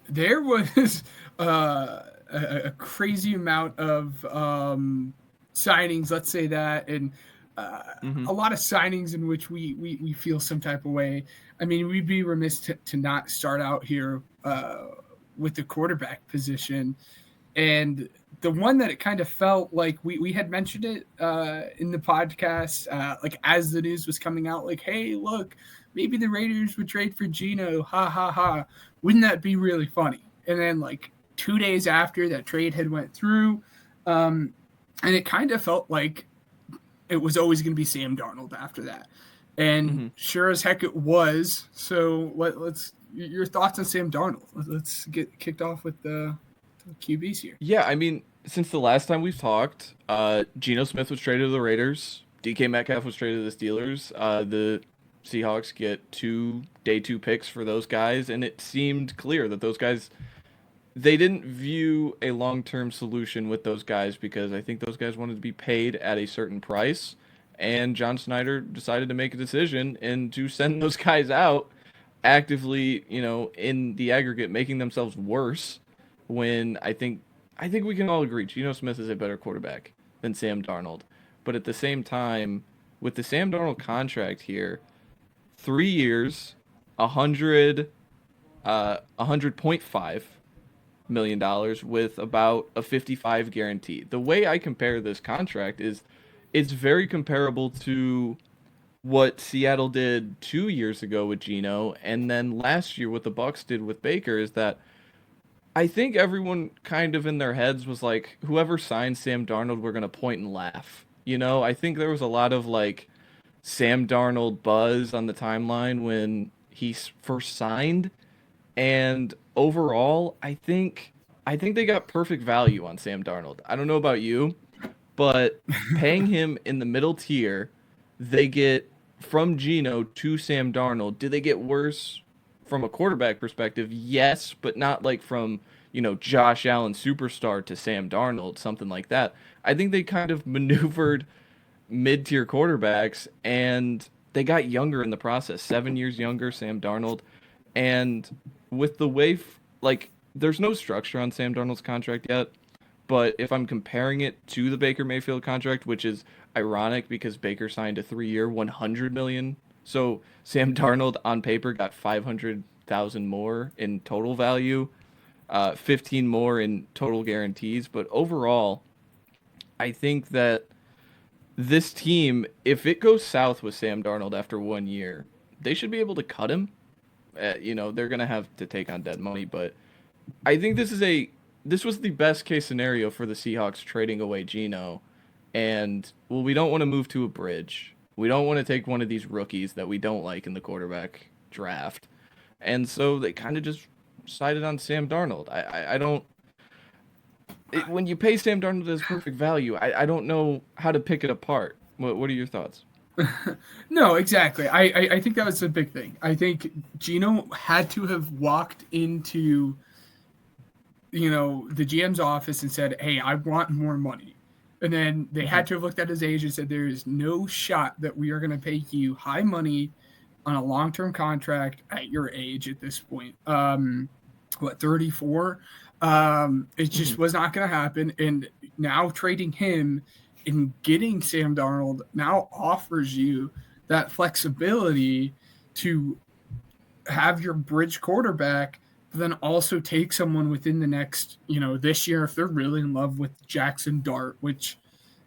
There was a crazy amount of signings, let's say that, and Mm-hmm. a lot of signings in which we feel some type of way. I mean, we'd be remiss to not start out here with the quarterback position. And the one that it kind of felt like we had mentioned it in the podcast, like as the news was coming out, like, hey, look, maybe the Raiders would trade for Geno, ha ha ha. Wouldn't that be really funny? And then like 2 days after that trade had went through, um, and it kind of felt like it was always going to be Sam Darnold after that. And Mm-hmm. sure as heck it was. So let's your thoughts on Sam Darnold. Let's get kicked off with the QBs here. Yeah, I mean, since the last time we've talked, Geno Smith was traded to the Raiders. DK Metcalf was traded to the Steelers. The Seahawks get 2 day 2 picks for those guys, and it seemed clear that those guys they didn't view a long-term solution with those guys because I think those guys wanted to be paid at a certain price, and John Snyder decided to make a decision and to send those guys out actively, in the aggregate, making themselves worse. When I think we can all agree Geno Smith is a better quarterback than Sam Darnold, but at the same time, with the Sam Darnold contract here, 3 years, 100.5 million dollars with about a 55 guarantee. The way I compare this contract is it's very comparable to what Seattle did 2 years ago with Geno, and then last year what the Bucks did with Baker. Is that I think everyone kind of in their heads was like, whoever signed Sam Darnold, we're gonna point and laugh. I think there was a lot of like Sam Darnold buzz on the timeline when he first signed, and overall, I think they got perfect value on Sam Darnold. I don't know about you, but paying him in the middle tier, they get from Geno to Sam Darnold. Do they get worse from a quarterback perspective? Yes, but not like from, Josh Allen superstar to Sam Darnold, something like that. I think they kind of maneuvered mid-tier quarterbacks, and they got younger in the process. 7 years younger, Sam Darnold. And with the way like there's no structure on Sam Darnold's contract yet, but if I'm comparing it to the Baker Mayfield contract, which is ironic because Baker signed a 3 year 100 million, so Sam Darnold on paper got 500,000 more in total value, 15 more in total guarantees, but overall I think that this team, if it goes south with Sam Darnold after 1 year, they should be able to cut him. They're gonna have to take on dead money, but I think this was the best case scenario for the Seahawks trading away Geno, and well, we don't want to move to a bridge. We don't want to take one of these rookies that we don't like in the quarterback draft, and so they kind of just decided on Sam Darnold. I don't. When you pay Sam Darnold his perfect value, I don't know how to pick it apart. What are your thoughts? No, exactly. I think that was the big thing. I think Gino had to have walked into the GM's office and said, "Hey, I want more money." And then they Mm-hmm. had to have looked at his age and said, "There is no shot that we are going to pay you high money on a long-term contract at your age at this point." What, 34? It Mm-hmm. just was not going to happen. And now trading him and getting Sam Darnold now offers you that flexibility to have your bridge quarterback, but then also take someone within the next, this year if they're really in love with Jackson Dart, which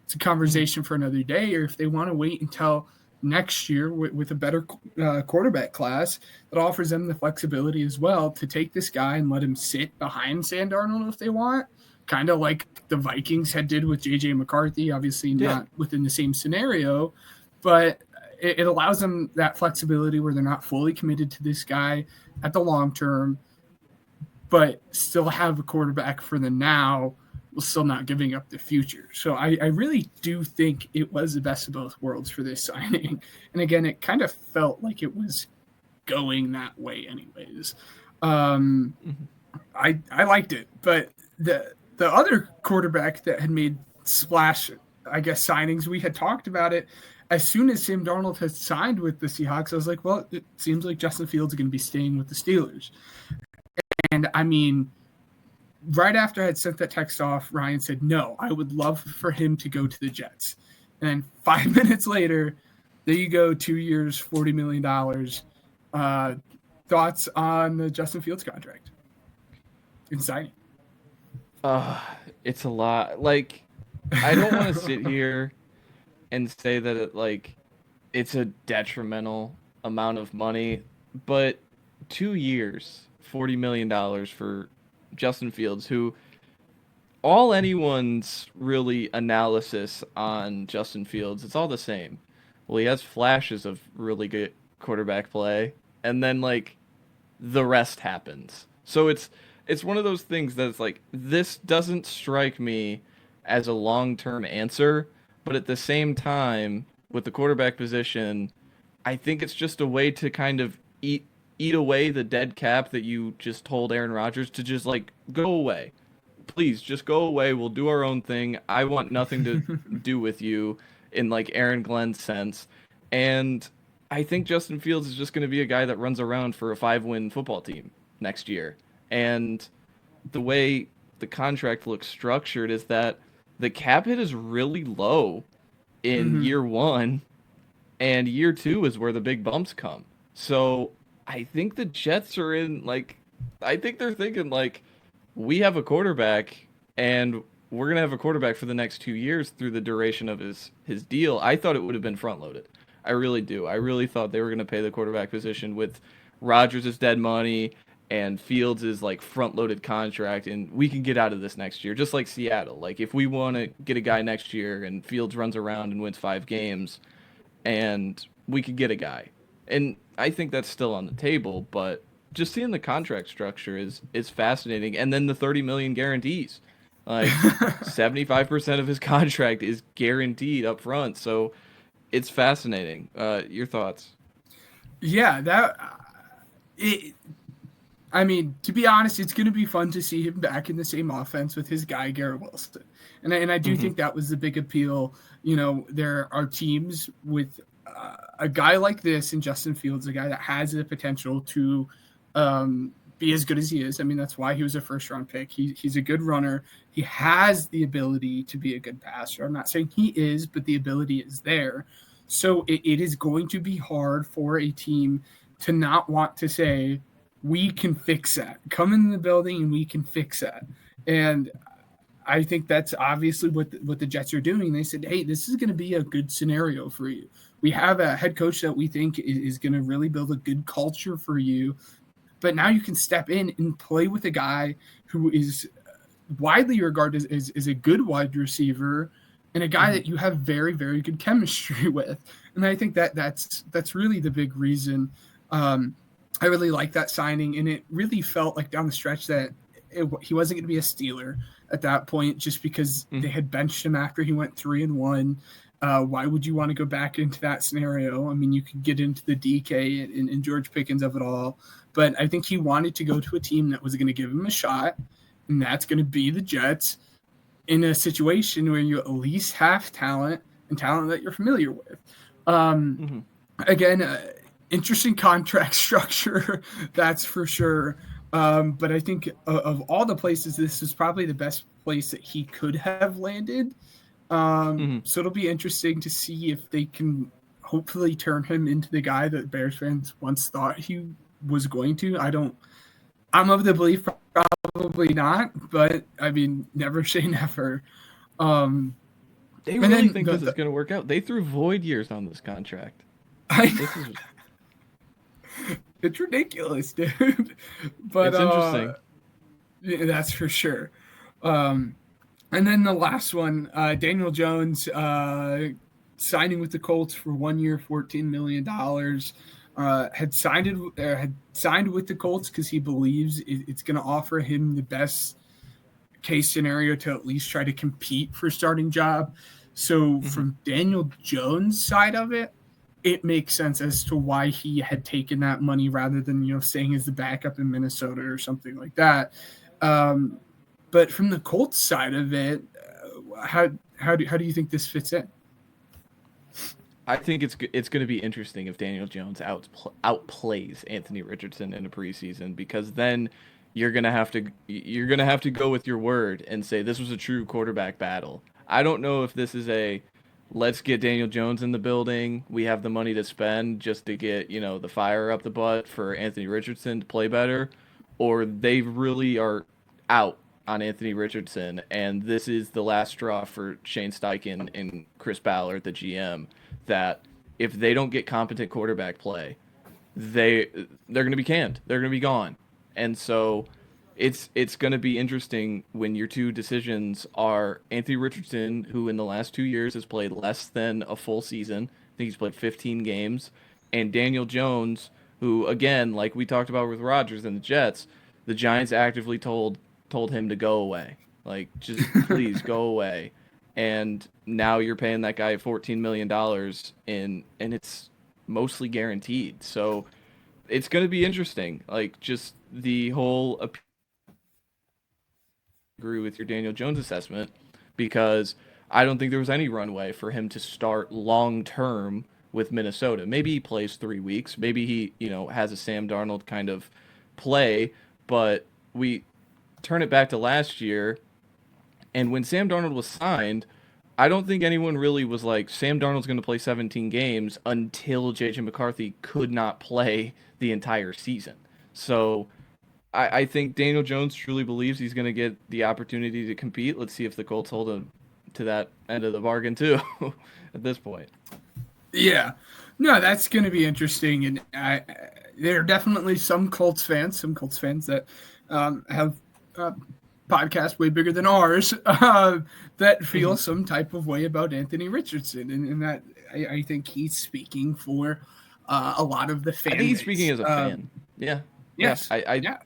it's a Mm-hmm. conversation for another day, or if they want to wait until next year with a better quarterback class that offers them the flexibility as well to take this guy and let him sit behind Sam Darnold if they want, kind of like the Vikings had did with JJ McCarthy, obviously Yeah. not within the same scenario, but it allows them that flexibility where they're not fully committed to this guy at the long term, but still have a quarterback for the now while still not giving up the future. So I really do think it was the best of both worlds for this signing. And again, it kind of felt like it was going that way anyways. Um, Mm-hmm. I liked it, but the other quarterback that had made splash, I guess, signings, we had talked about it. As soon as Sam Darnold had signed with the Seahawks, I was like, well, it seems like Justin Fields is going to be staying with the Steelers. And I mean, right after I had sent that text off, Ryan said, "No, I would love for him to go to the Jets." And then 5 minutes later, there you go, 2 years, $40 million. Uh, Thoughts on the Justin Fields contract? Exciting. Uh, it's a lot. Like, I don't want to sit here and say that it's a detrimental amount of money, but 2 years, $40 million for Justin Fields, who all anyone's really analysis on Justin Fields, it's all the same. Well, he has flashes of really good quarterback play, and then the rest happens. So it's one of those things that's like this doesn't strike me as a long-term answer, but at the same time, with the quarterback position, I think it's just a way to kind of eat away the dead cap that you just told Aaron Rodgers to just go away. Please just go away. We'll do our own thing. I want nothing to do with you in Aaron Glenn's sense. And I think Justin Fields is just going to be a guy that runs around for a 5-win football team next year. And the way the contract looks structured is that the cap hit is really low in Mm-hmm. year 1, and year 2 is where the big bumps come. So I think the Jets are in I think they're thinking we have a quarterback, and we're gonna have a quarterback for the next 2 years through the duration of his deal. I thought it would have been front loaded. I really do. I really thought they were gonna pay the quarterback position with Rodgers' dead money and Fields' front loaded contract, and we can get out of this next year, just like Seattle. Like if we want to get a guy next year and Fields runs around and wins 5 games, and we could get a guy. And I think that's still on the table, but just seeing the contract structure is fascinating. And then the 30 million guarantees. Like 75% of his contract is guaranteed up front. So it's fascinating. Your thoughts? Yeah, it. I mean, to be honest, it's going to be fun to see him back in the same offense with his guy Garrett Wilson, and I do Hmm. think that was the big appeal. There are teams with a guy like this in Justin Fields, a guy that has the potential to be as good as he is. I mean, that's why he was a first round pick. He's a good runner. He has the ability to be a good passer. I'm not saying he is, but the ability is there. So it is going to be hard for a team to not want to say, we can fix that. Come in the building and we can fix that. And I think that's obviously what the Jets are doing. They said, hey, this is going to be a good scenario for you. We have a head coach that we think is going to really build a good culture for you. But now you can step in and play with a guy who is widely regarded as a good wide receiver and a guy Hmm. that you have very, very good chemistry with. And I think that's really the big reason. I really like that signing, and it really felt like down the stretch that he wasn't going to be a Steeler at that point, just because Hmm. they had benched him after he went 3-1. Why would you want to go back into that scenario? I mean, you could get into the DK and George Pickens of it all, but I think he wanted to go to a team that was going to give him a shot, and that's going to be the Jets in a situation where you at least have talent and talent that you're familiar with. Um, Hmm. Again, interesting contract structure, that's for sure. But I think of all the places, this is probably the best place that he could have landed. Hmm. So it'll be interesting to see if they can hopefully turn him into the guy that Bears fans once thought he was going to. I'm of the belief probably not, but I mean, never say never. Um, They and really then think this is going to work out. They threw void years on this contract. I, This is it's ridiculous, dude. But it's interesting. yeah, that's for sure. Um, and then the last one, Daniel Jones signing with the Colts for 1 year, $14 million. Had signed with the Colts because he believes it's going to offer him the best case scenario to at least try to compete for starting job. So Hmm. from Daniel Jones' side of it, it makes sense as to why he had taken that money rather than staying as the backup in Minnesota or something like that. Um, but from the Colts side of it, how do you think this fits in? I think it's going to be interesting if Daniel Jones outplays Anthony Richardson in a preseason, because then you're gonna have to go with your word and say this was a true quarterback battle. I don't know if this is a let's get Daniel Jones in the building. We have the money to spend just to get, the fire up the butt for Anthony Richardson to play better, or they really are out on Anthony Richardson, and this is the last straw for Shane Steichen and Chris Ballard, the GM, that if they don't get competent quarterback play, they're going to be canned. They're going to be gone. And so it's going to be interesting when your two decisions are Anthony Richardson, who in the last 2 years has played less than a full season. I think he's played 15 games, and Daniel Jones, who again, like we talked about with Rodgers and the Jets, the Giants actively told him to go away. Like, just please go away. And now you're paying that guy $14 million and it's mostly guaranteed. So it's going to be interesting. Like, just the whole agree with your Daniel Jones assessment, because I don't think there was any runway for him to start long term with Minnesota. Maybe he plays 3 weeks. Maybe he, has a Sam Darnold kind of play, but we turn it back to last year, and when Sam Darnold was signed, I don't think anyone really was like, Sam Darnold's going to play 17 games until J.J. McCarthy could not play the entire season. So I think Daniel Jones truly believes he's going to get the opportunity to compete. Let's see if the Colts hold him to that end of the bargain, too, at this point. Yeah. No, that's going to be interesting. And there are definitely some Colts fans that have podcasts way bigger than ours that feel some type of way about Anthony Richardson. And that I think he's speaking for a lot of the fan I think he's base. speaking as a fan. Yeah. Yes. Yeah.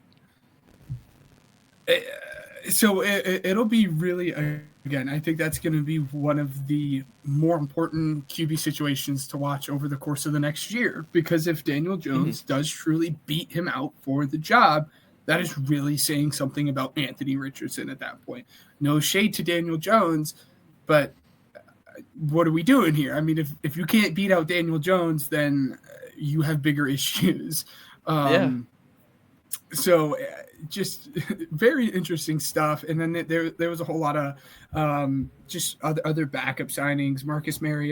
So it'll be really, again, I think that's going to be one of the more important QB situations to watch over the course of the next year, because if Daniel Jones does truly beat him out for the job, that is really saying something about Anthony Richardson at that point. No shade to Daniel Jones, but what are we doing here? I mean, if you can't beat out Daniel Jones, then you have bigger issues. So just very interesting stuff. And then there was a whole lot of just other backup signings. Marcus Mariota